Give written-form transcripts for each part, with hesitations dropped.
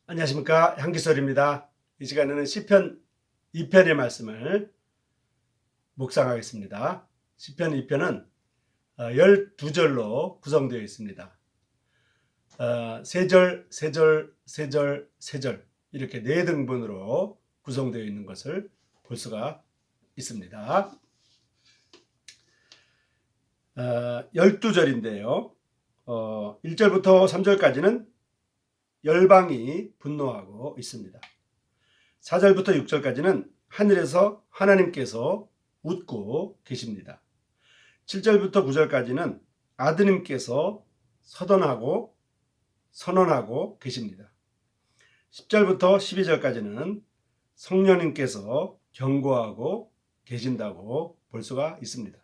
안녕하십니까, 향기설입니다. 이 시간에는 시편 2편의 말씀을 묵상하겠습니다. 시편 2편은 12절로 구성되어 있습니다. 세절, 세절, 세절, 세절 이렇게 4등분으로 구성되어 있는 것을 볼 수가 있습니다. 12절인데요. 1절부터 3절까지는 열방이 분노하고 있습니다. 4절부터 6절까지는 하늘에서 하나님께서 웃고 계십니다. 7절부터 9절까지는 아드님께서 선언하고 계십니다. 10절부터 12절까지는 성령님께서 경고하고 계신다고 볼 수가 있습니다.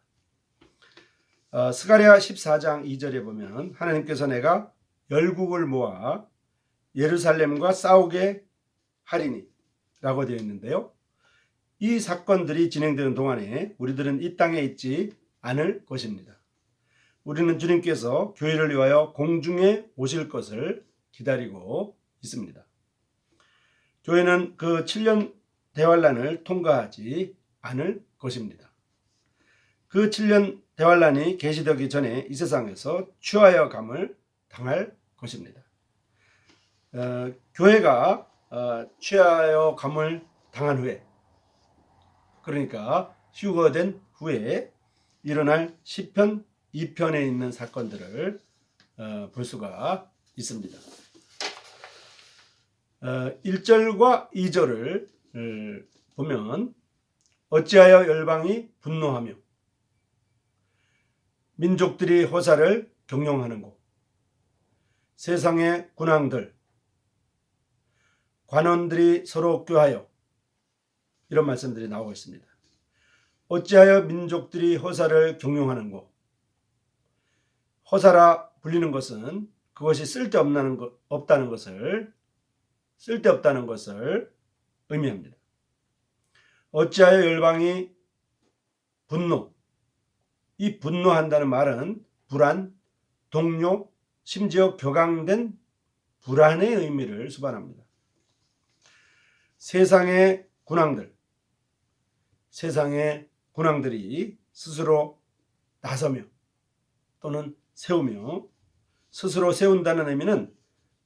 스가랴 14장 2절에 보면 하나님께서 내가 열국을 모아 예루살렘과 싸우게 하리니 라고 되어 있는데요. 이 사건들이 진행되는 동안에 우리들은 이 땅에 있지 않을 것입니다. 우리는 주님께서 교회를 위하여 공중에 오실 것을 기다리고 있습니다. 교회는 그 7년 대환란을 통과하지 않을 것입니다. 그 7년 대환란이 계시되기 전에 이 세상에서 취하여 감을 당할 것입니다. 교회가 취하여 감을 당한 후에, 그러니까 휴거된 후에 일어날 시편 2편에 있는 사건들을 볼 수가 있습니다. 1절과 2절을 보면 어찌하여 열방이 분노하며 민족들이 호사를 경영하는고 세상의 군왕들 관원들이 서로 꾀하여, 이런 말씀들이 나오고 있습니다. 어찌하여 민족들이 허사를 경영하는고. 허사라 불리는 것은 그것이 쓸데없다는 것을 의미합니다. 어찌하여 열방이 분노, 이 분노한다는 말은 불안, 동요, 심지어 격앙된 불안의 의미를 수반합니다. 세상의 군왕들이 스스로 나서며 또는 세우며, 스스로 세운다는 의미는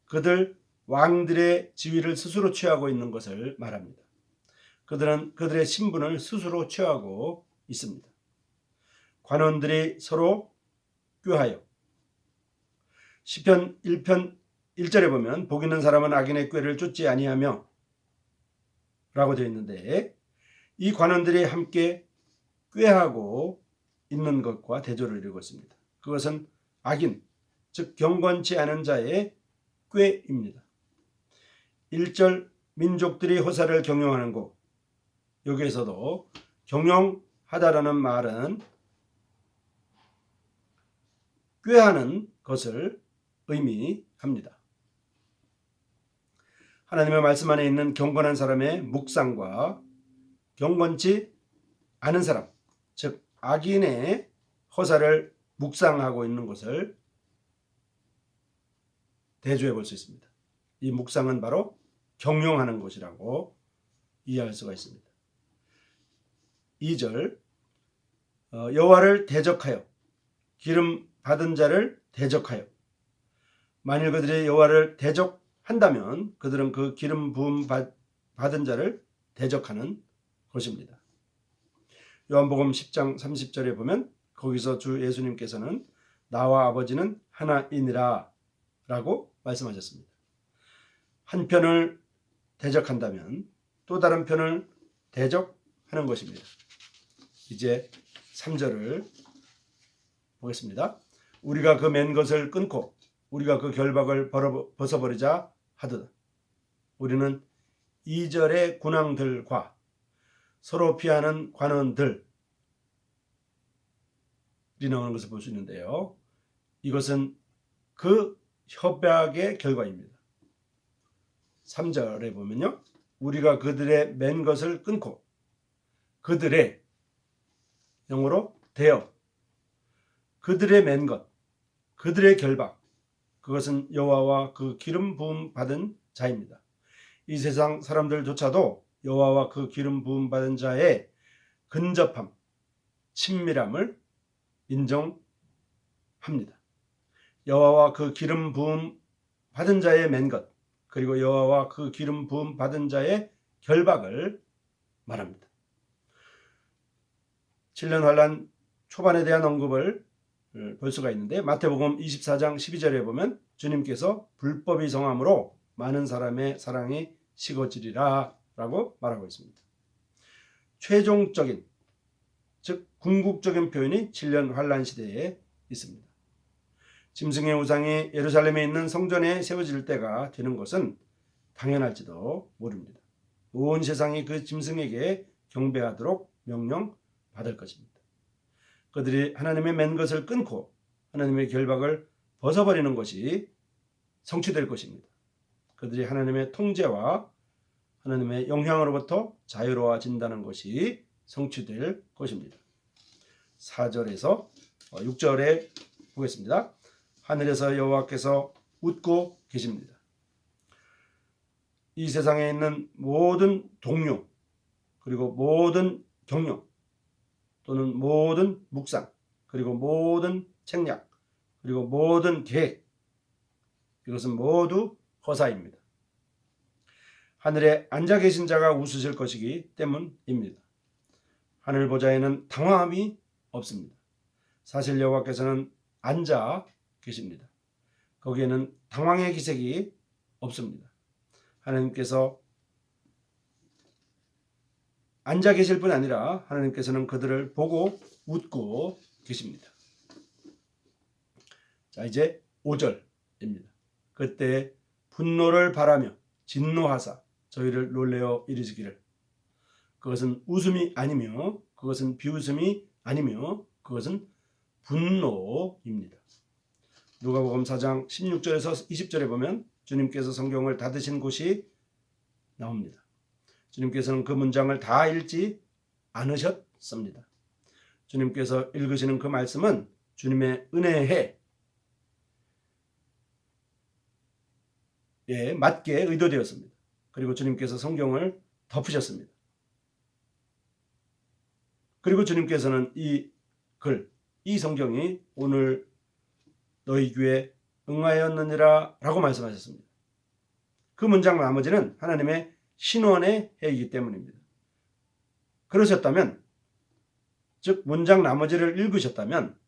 그들 왕들의 지위를 스스로 취하고 있는 것을 말합니다. 그들은 그들의 신분을 스스로 취하고 있습니다. 관원들이 서로 꾀하여, 시편 1편 1절에 보면 복 있는 사람은 악인의 꾀를 쫓지 아니하며 라고 되어 있는데, 이 관원들이 함께 꾀하고 있는 것과 대조를 이루고 있습니다. 그것은 악인, 즉 경건치 않은 자의 꾀입니다. 1절 민족들이 호사를 경영하는 곳, 여기에서도 경영하다라는 말은 꾀하는 것을 의미합니다. 하나님의 말씀 안에 있는 경건한 사람의 묵상과 경건치 않은 사람, 즉 악인의 허사를 묵상하고 있는 것을 대조해 볼 수 있습니다. 이 묵상은 바로 경영하는 것이라고 이해할 수가 있습니다. 2절 여호와를 대적하여, 기름 받은 자를 대적하여. 만일 그들이 여호와를 대적한다면 그들은 그 기름 부음 받은 자를 대적하는 것입니다. 요한복음 10장 30절에 보면 거기서 주 예수님께서는 나와 아버지는 하나이니라 라고 말씀하셨습니다. 한 편을 대적한다면 또 다른 편을 대적하는 것입니다. 이제 3절을 보겠습니다. 우리가 그 맨 것을 끊고 우리가 그 결박을 벗어버리자 하듯. 우리는 2절의 군왕들과 서로 피하는 관원들이 나오는 것을 볼 수 있는데요. 이것은 그 협약의 결과입니다. 3절에 보면요. 우리가 그들의 맨 것을 끊고, 그들의, 영어로 되어, 그들의 맨 것, 그들의 결박, 그것은 여호와와 그 기름 부음 받은 자입니다. 이 세상 사람들조차도 여호와와 그 기름 부음 받은 자의 근접함, 친밀함을 인정합니다. 여호와와 그 기름 부음 받은 자의 맨 것, 그리고 여호와와 그 기름 부음 받은 자의 결박을 말합니다. 7년 환란 초반에 대한 언급을 볼 수가 있는데, 마태복음 24장 12절에 보면 주님께서 불법이 성함으로 많은 사람의 사랑이 식어지리라 라고 말하고 있습니다. 최종적인, 즉 궁극적인 표현이 7년 환란 시대에 있습니다. 짐승의 우상이 예루살렘에 있는 성전에 세워질 때가 되는 것은 당연할지도 모릅니다. 온 세상이 그 짐승에게 경배하도록 명령받을 것입니다. 그들이 하나님의 맨 것을 끊고 하나님의 결박을 벗어버리는 것이 성취될 것입니다. 그들이 하나님의 통제와 하나님의 영향으로부터 자유로워진다는 것이 성취될 것입니다. 4절에서 6절에 보겠습니다. 하늘에서 여호와께서 웃고 계십니다. 이 세상에 있는 모든 동료, 그리고 모든 경영, 또는 모든 묵상, 그리고 모든 책략, 그리고 모든 계획, 이것은 모두 허사입니다. 하늘에 앉아 계신 자가 웃으실 것이기 때문입니다. 하늘 보좌에는 당황함이 없습니다. 사실 여호와께서는 앉아 계십니다. 거기에는 당황의 기색이 없습니다. 하나님께서 앉아 계실 뿐 아니라 하나님께서는 그들을 보고 웃고 계십니다. 자, 이제 5절입니다. 그때 분노를 바라며 진노하사 저희를 놀래어 이르시기를, 그것은 웃음이 아니며 그것은 비웃음이 아니며 그것은 분노입니다. 누가복음 4장 16절에서 20절에 보면 주님께서 성경을 닫으신 곳이 나옵니다. 주님께서는 그 문장을 다 읽지 않으셨습니다. 주님께서 읽으시는 그 말씀은 주님의 은혜에 맞게 의도되었습니다. 그리고 주님께서 성경을 덮으셨습니다. 그리고 주님께서는 이 글, 이 성경이 오늘 너희 귀에 응하였느니라 라고 말씀하셨습니다. 그 문장 나머지는 하나님의 신원의 해이기 때문입니다. 그러셨다면, 즉 문장 나머지를 읽으셨다면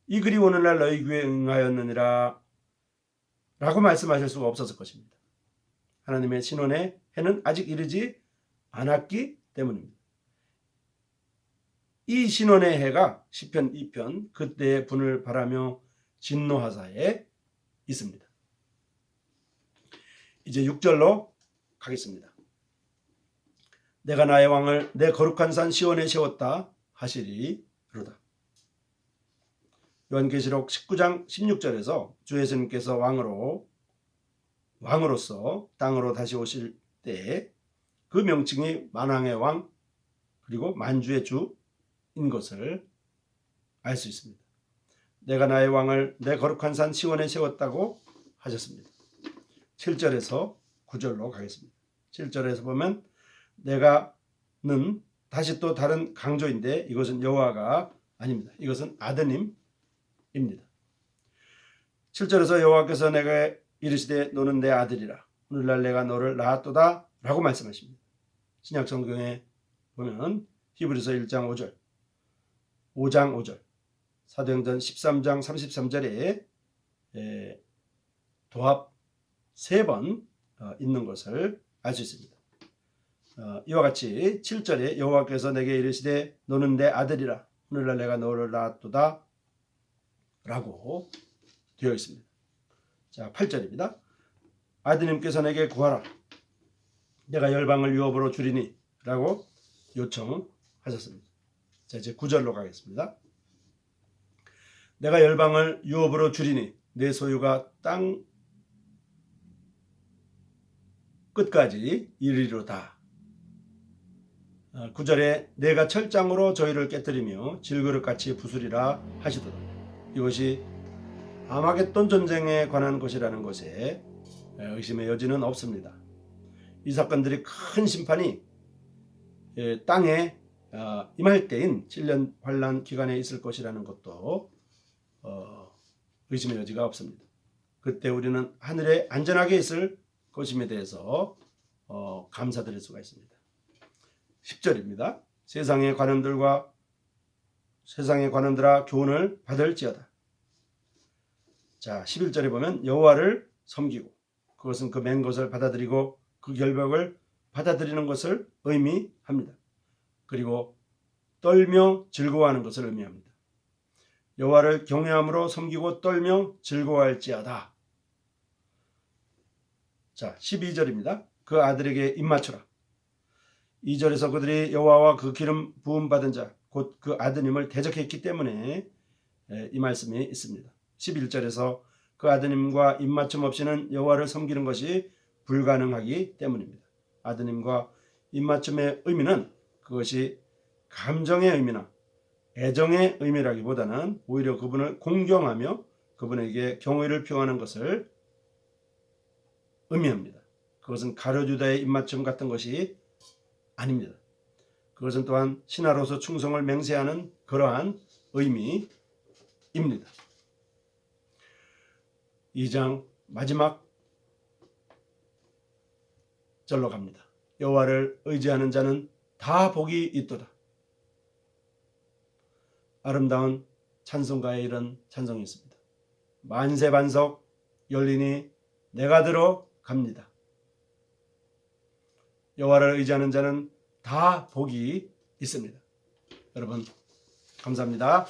이 글이 오늘날 너희 귀에 응하였느니라 라고 말씀하실 수가 없었을 것입니다. 하나님의 신원의 해는 아직 이르지 않았기 때문입니다. 이 신원의 해가 시편 2편 그때의 분을 바라며 진노하사에 있습니다. 이제 6절로 가겠습니다. 내가 나의 왕을 내 거룩한 산 시온에 세웠다 하시리로다. 요한계시록 19장 16절에서 주 예수님께서 왕으로서 땅으로 다시 오실 때 그 명칭이 만왕의 왕 그리고 만주의 주인 것을 알 수 있습니다. 내가 나의 왕을 내 거룩한 산 시온에 세웠다고 하셨습니다. 7절에서 9절로 가겠습니다. 7절에서 보면 내가는 다시 또 다른 강조인데 이것은 여호와가 아닙니다. 이것은 아드님입니다. 7절에서 여호와께서 내가 이르시되 너는 내 아들이라 오늘날 내가 너를 낳았도다 라고 말씀하십니다. 신약 성경에 보면 히브리서 1장 5절, 5장 5절, 사도행전 13장 33절에 도합 3번 있는 것을 알 수 있습니다. 이와 같이 7절에 여호와께서 내게 이르시되 너는 내 아들이라 오늘날 내가 너를 낳았도다 라고 되어 있습니다. 자, 8절입니다. 아드님께서 내게 구하라 내가 열방을 유업으로 주리니 라고 요청하셨습니다. 자, 이제 9절로 가겠습니다. 내가 열방을 유업으로 주리니 내 소유가 땅 끝까지 이르리로다. 9절에 내가 철장으로 저희를 깨뜨리며 질그릇같이 부수리라 하시도다. 이것이 아마겟돈 전쟁에 관한 것이라는 것에 의심의 여지는 없습니다. 이 사건들이 큰 심판이 땅에 임할 때인 7년 환란 기간에 있을 것이라는 것도 의심의 여지가 없습니다. 그때 우리는 하늘에 안전하게 있을 것임에 대해서 감사드릴 수가 있습니다. 10절입니다. 세상의 관원들아 교훈을 받을지어다. 자, 11절에 보면 여호와를 섬기고 그것은 그 맨 것을 받아들이고 그 결박을 받아들이는 것을 의미합니다. 그리고 떨며 즐거워하는 것을 의미합니다. 여호와를 경외함으로 섬기고 떨며 즐거워할지어다. 자, 12절입니다. 그 아들에게 입맞추라. 2절에서 그들이 여호와와 그 기름 부음 받은 자 곧 그 아드님을 대적했기 때문에 이 말씀이 있습니다. 11절에서 그 아드님과 입맞춤 없이는 여호와를 섬기는 것이 불가능하기 때문입니다. 아드님과 입맞춤의 의미는 그것이 감정의 의미나 애정의 의미라기보다는 오히려 그분을 공경하며 그분에게 경외를 표하는 것을 의미합니다. 그것은 가룟유다의 입맞춤 같은 것이 아닙니다. 그것은 또한 신하로서 충성을 맹세하는 그러한 의미입니다. 2장 마지막 절로 갑니다. 여호와를 의지하는 자는 다 복이 있도다. 아름다운 찬송가에 이런 찬송이 있습니다. 만세 반석 열리니 내가 들어갑니다. 여호와를 의지하는 자는 다 복이 있습니다. 여러분 감사합니다.